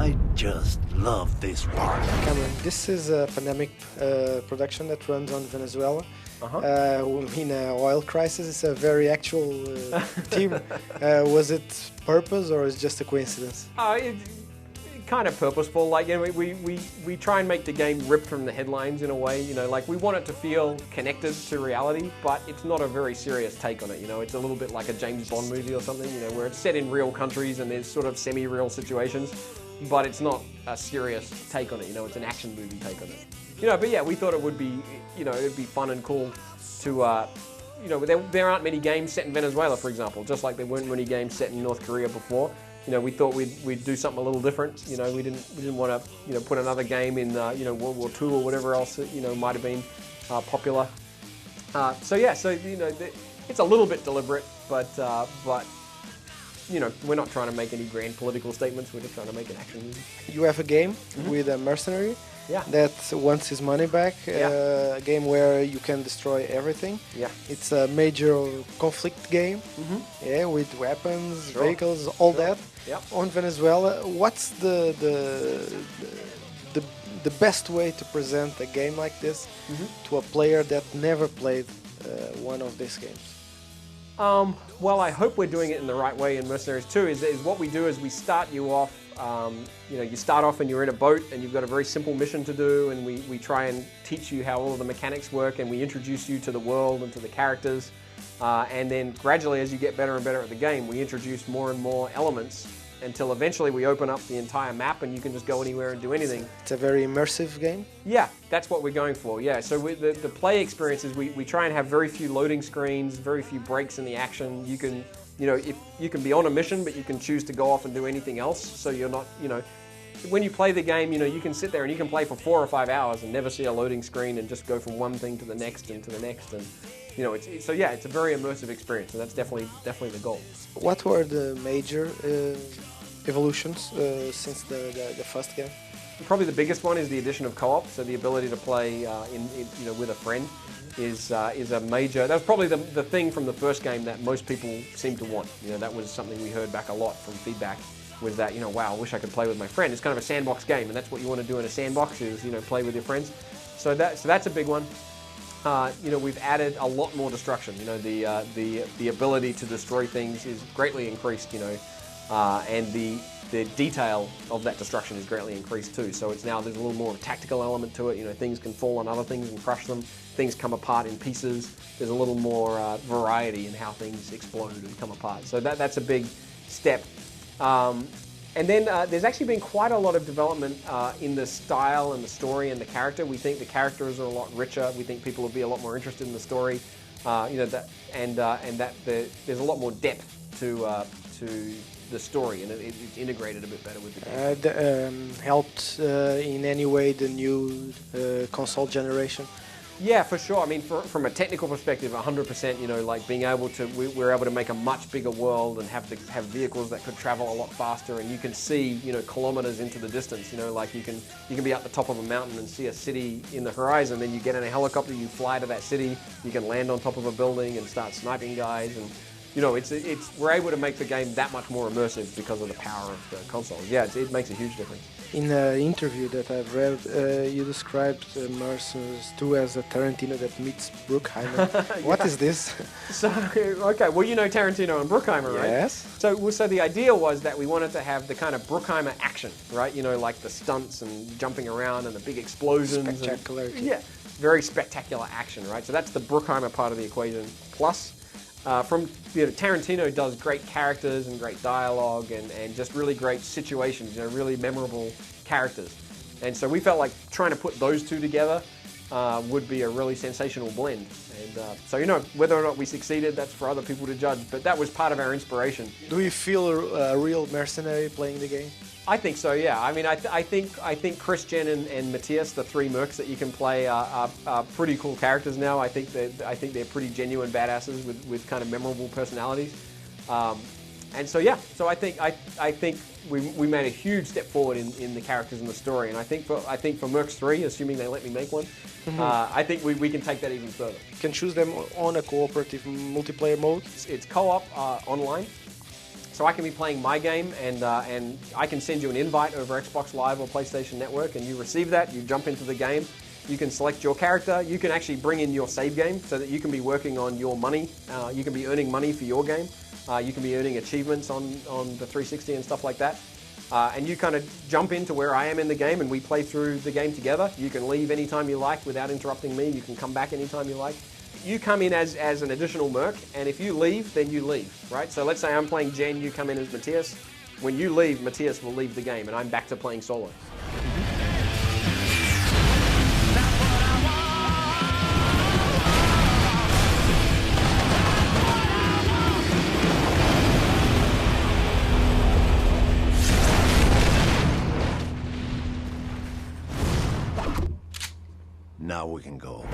I just love this part. Cameron, this is a pandemic production that runs on Venezuela. In an oil crisis. It's a very actual theme. Was it purpose or is it just a coincidence? Kind of purposeful. Like, you know, we try and make the game rip from the headlines in a way. You know, like we want it to feel connected to reality, but it's not a very serious take on it. You know, it's a little bit like a James Bond movie or something. You know, where it's set in real countries and there's sort of semi-real situations, but it's not a serious take on it. You know, it's an action movie take on it. You know, but yeah, we thought it would be, you know, it'd be fun and cool to, you know, there aren't many games set in Venezuela, for example, just like there weren't many games set in North Korea before. You know, we thought we'd do something a little different. You know, we didn't want to, you know, put another game in, you know, World War II or whatever else, you know, might have been popular. So yeah, so you know, it's a little bit deliberate, but you know, we're not trying to make any grand political statements. We're just trying to make an action movie. You have a game with a mercenary Yeah. that wants his money back. Yeah. A game where you can destroy everything. Yeah. It's a major conflict game. Yeah, with weapons, vehicles, all that. Yep. On Venezuela, what's the best way to present a game like this to a player that never played one of these games? Well, I hope we're doing it in the right way in Mercenaries 2. Is what we do is we start you off, you know, you start off and you're in a boat and you've got a very simple mission to do, and we try and teach you how all of the mechanics work, and we introduce you to the world and to the characters, and then gradually as you get better and better at the game, we introduce more and more elements until eventually we open up the entire map and you can just go anywhere and do anything. It's a very immersive game. Yeah, that's what we're going for. Yeah, so the play experience is we try and have very few loading screens, very few breaks in the action. You can, you know, if you can be on a mission, but you can choose to go off and do anything else. So you're not, you know, when you play the game, you know, you can sit there and you can play for 4 or 5 hours and never see a loading screen and just go from one thing to the next and to the next. And you know, so yeah, it's a very immersive experience, and that's definitely the goal. What were the major evolutions since the first game? Probably the biggest one is the addition of co-op. So the ability to play you know, with a friend is a major. That was probably the thing from the first game that most people seem to want. You know, that was something we heard back a lot from feedback. Was that, you know, wow, I wish I could play with my friend. It's kind of a sandbox game, and that's what you want to do in a sandbox is, you know, play with your friends. So that's a big one. You know, we've added a lot more destruction. You know, the ability to destroy things is greatly increased. You know, and the detail of that destruction is greatly increased too. So it's now there's a little more of a tactical element to it. You know, things can fall on other things and crush them. Things come apart in pieces. There's a little more variety in how things explode and come apart. So that's a big step. And then there's actually been quite a lot of development in the style and the story and the character. We think the characters are a lot richer. We think people will be a lot more interested in the story. You know, there's a lot more depth to the story, and it's integrated a bit better with the game. Helped in any way the new console generation? Yeah, for sure. I mean, from a technical perspective, 100%. You know, like being able to, we're able to make a much bigger world and have vehicles that could travel a lot faster, and you can see, you know, kilometers into the distance. You know, like you can be at the top of a mountain and see a city in the horizon. Then you get in a helicopter, you fly to that city. You can land on top of a building and start sniping guys, and you know, we're able to make the game that much more immersive because of the power of the consoles. Yeah, it makes a huge difference. In an interview that I've read, you described Mercenaries 2 as a Tarantino that meets Bruckheimer. What is this? So, okay, well, you know Tarantino and Bruckheimer, right? Yes. So the idea was that we wanted to have the kind of Bruckheimer action, right? You know, like the stunts and jumping around and the big explosions. Spectacular. Yeah, very spectacular action, right? So that's the Bruckheimer part of the equation. Plus, you know, Tarantino does great characters and great dialogue and just really great situations, you know, really memorable characters. And so we felt like trying to put those two together would be a really sensational blend. And so, you know, whether or not we succeeded, that's for other people to judge. But that was part of our inspiration. Do you feel a real mercenary playing the game? I think so, yeah. I mean, I think Christian and Matthias, the 3 mercs that you can play, are pretty cool characters now. I think they're pretty genuine badasses with kind of memorable personalities. And so yeah, so I think we made a huge step forward in the characters and the story. And I think for Mercs 3, assuming they let me make one, I think we can take that even further. You can choose them on a cooperative multiplayer mode. It's co-op online. So I can be playing my game, and I can send you an invite over Xbox Live or PlayStation Network, and you receive that, you jump into the game, you can select your character, you can actually bring in your save game so that you can be working on your money, you can be earning money for your game, you can be earning achievements on the 360 and stuff like that. And you kind of jump into where I am in the game and we play through the game together. You can leave anytime you like without interrupting me. You can come back anytime you like. You come in as an additional merc, and if you leave, then you leave, right? So let's say I'm playing Jen, you come in as Matthias. When you leave, Matthias will leave the game and I'm back to playing solo. Now we can go.